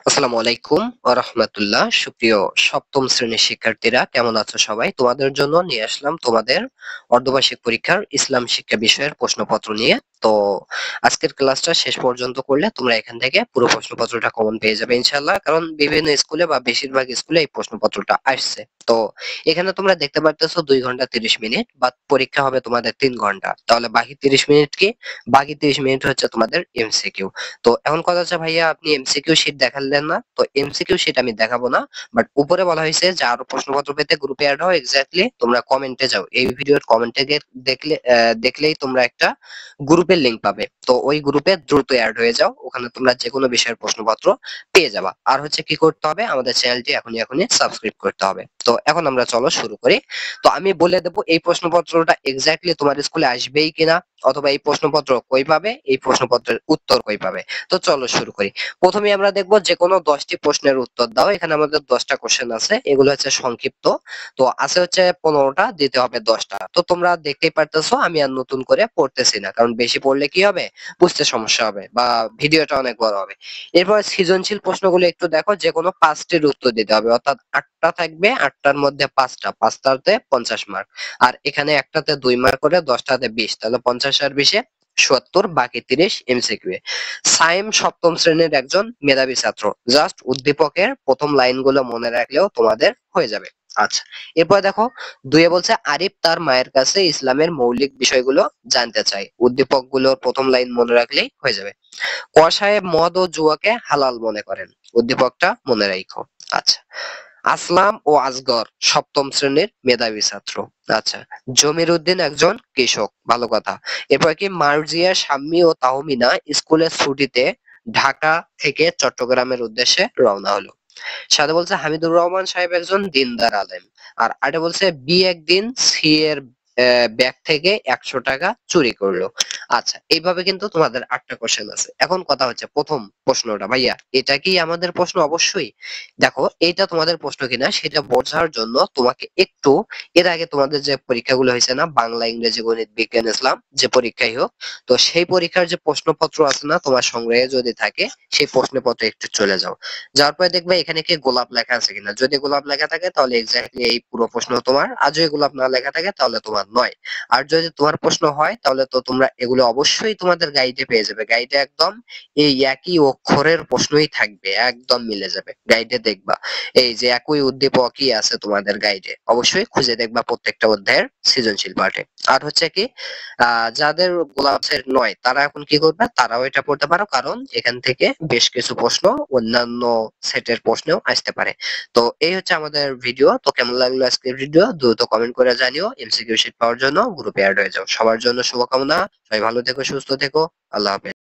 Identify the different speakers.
Speaker 1: আসসালামু আলাইকুম ওয়া রাহমাতুল্লাহ। সুপ্রিয় সপ্তম শ্রেণীর শিক্ষার্থীরা কেমন আছো সবাই? তোমাদের জন্য নিয়ে আসলাম তোমাদের অর্ধবার্ষিক পরীক্ষার ইসলাম শিক্ষা বিষয়ের প্রশ্নপত্র নিয়ে। তো আজকের ক্লাসটা শেষ পর্যন্ত করলে তোমরা এখান থেকে পুরো প্রশ্নপত্রটা কমন পেয়ে যাবে ইনশাআল্লাহ। কারণ বিভিন্ন স্কুলে বা বেশিরভাগ স্কুলে এই প্রশ্নপত্রটা আসছে। তো এখানে তোমরা দেখতে পারতেছো 2 ঘন্টা 30 মিনিট, বা পরীক্ষা হবে তোমাদের 3 ঘন্টা। তাহলে বাকি 30 মিনিট কি? বাকি 30 মিনিট হচ্ছে তোমাদের এমসিকিউ। তো এখন কথা হচ্ছে ভাইয়া আপনি এমসিকিউ শিট দেখালেন না, তো এমসিকিউ শিট আমি দেখাবো না। বাট উপরে বলা হয়েছে যে আরো প্রশ্নপত্র পেতে গ্রুপে অ্যাড হও। এক্স্যাক্টলি তোমরা কমেন্টে যাও, এই ভিডিওর কমেন্টে দেখলেই তোমরা একটা গ্রুপের লিংক পাবে। তো ওই গ্রুপে দ্রুত অ্যাড হয়ে যাও, ওখানে তোমরা যে কোনো বিষয়ের প্রশ্নপত্র পেয়ে যাবা। আর হচ্ছে কি করতে হবে, আমাদের চ্যানেলটি এখনই সাবস্ক্রাইব করতে হবে। তো এখন আমরা চলো শুরু করি। তো আমি বলে দেবো এই প্রশ্নপত্রটা এক্স্যাক্টলি তোমার স্কুলে আসবেই কিনা, অথবা এই প্রশ্নপত্র কই পাবে, এই প্রশ্নপত্রের উত্তর কই পাবে। তো চলো শুরু করি। প্রথমে আমরা দেখবো যে কোনো 10টি প্রশ্নের উত্তর দাও। এখানে আমাদের 10টা কোশ্চেন আছে, এগুলো হচ্ছে সংক্ষিপ্ত। তো আছে হচ্ছে 15টা, দিতে হবে 10টা। তো তোমরা দেখতেই পারতেছো আমি আর নতুন করে পড়তেছি না, কারণ বেশি পড়লে কি হবে, বুঝতে সমস্যা হবে বা ভিডিওটা অনেক বড় হবে। এরপর সৃজনশীল প্রশ্নগুলো একটু দেখো, যে কোনো 5টির উত্তর দিতে হবে, অর্থাৎ 8টা থাকবে, 8টার মধ্যে 5টা, 5টাতে 50 মার্ক। আর এখানে একটাতে 2 মার্ক করে, 10টাতে 20, তাহলে 50 আর 20 70, বাকি 30 এমসিকিউ এ। সাইম সপ্তম শ্রেণীর একজন মেধাবী ছাত্র। জাস্ট উদ্দীপকের প্রথম লাইনগুলো মনে রাখলেও তোমাদের হয়ে যাবে। আচ্ছা, এরপর দেখো, দুয়ে বলছে আরিফ তার মায়ের কাছে ইসলামের মৌলিক বিষয়গুলো জানতে চায়। উদ্দীপক গুলোর প্রথম লাইন মনে রাখলেই হয়ে যাবে। ক সাহেব মদ ও জুয়াকে হালাল মনে করেন। উদ্দীপকটা মনে রাখো। আচ্ছা, আসলাম ও আসগর সপ্তম শ্রেণীর মেধাবী ছাত্র। আচ্ছা, জমির উদ্দিন একজন কৃষক, ভালো কথা। এরপর কি, মার্জিয়া, শাম্মী ও তাহমিনা স্কুলের ছুটিতে ঢাকা থেকে চট্টগ্রামের উদ্দেশ্যে রওনা হলো। সাথে বলছে হামিদুর রহমান সাহেব একজন দিনদার আলেম। আর আটে বলছে বি একদিন সি এর ব্যাগ থেকে 100 টাকা চুরি করলো। আচ্ছা, এইভাবে কিন্তু তোমাদের 8টা কোশ্চেন আছে। এখন কথা হচ্ছে প্রথম প্রশ্নটা, ভাইয়া এটা কি আমাদের প্রশ্ন? অবশ্যই। দেখো, এটা তোমাদের প্রশ্ন কিনা সেটা বোঝার জন্য তোমাকে একটু, এর আগে তোমাদের যে পরীক্ষাগুলো হয়েছে না, বাংলা, ইংরেজি, গণিত, বিজ্ঞান, ইসলাম, যে পরীক্ষাই হোক, তো সেই পরীক্ষার যে প্রশ্নপত্র আছে না তোমার সংগ্রহে যদি থাকে, সেই প্রশ্নপত্রে একটু চলে যাও। যাওয়ার পরে দেখবে এখানে কি গোলাপ লেখা আছে কিনা। যদি গোলাপ লেখা থাকে তাহলে এক্স্যাক্টলি এই পুরো প্রশ্ন তোমার, আর যদি গোলাপ না লেখা থাকে তাহলে তোমার নয়। আর যদি তোমার প্রশ্ন হয় তাহলে তো তোমরা এগুলো অবশ্যই তোমাদের গাইডে পেয়ে যাবে। গাইডে একদম এই একই অক্ষরের প্রশ্নই থাকবে, একদম মিলে যাবে। গাইডে দেখবা এই যে একই উদ্দীপকই আছে তোমাদের গাইডে, অবশ্যই খুঁজে দেখবা প্রত্যেকটা অধ্যায়ের সৃজনশীল পার্টে। আর হচ্ছে কি, যাদের গোলাপ সেট নয় তারা এখন কি করবে, তারাও এটা পড়তে পারো, কারণ এখান থেকে বেশ কিছু প্রশ্ন অন্যান্য সেটের প্রশ্নেও আসতে পারে। তো এই হচ্ছে আমাদের ভিডিও। তো কেমন লাগলো আজকের ভিডিও দ্রুত কমেন্ট করে জানিও। এমসিকিউ শিট পাওয়ার জন্য গ্রুপে অ্যাড হয়ে যাও। সবার জন্য শুভকামনা। সবাই ভালো থেকো, সুস্থ থেকো। আল্লাহ হাফেজ।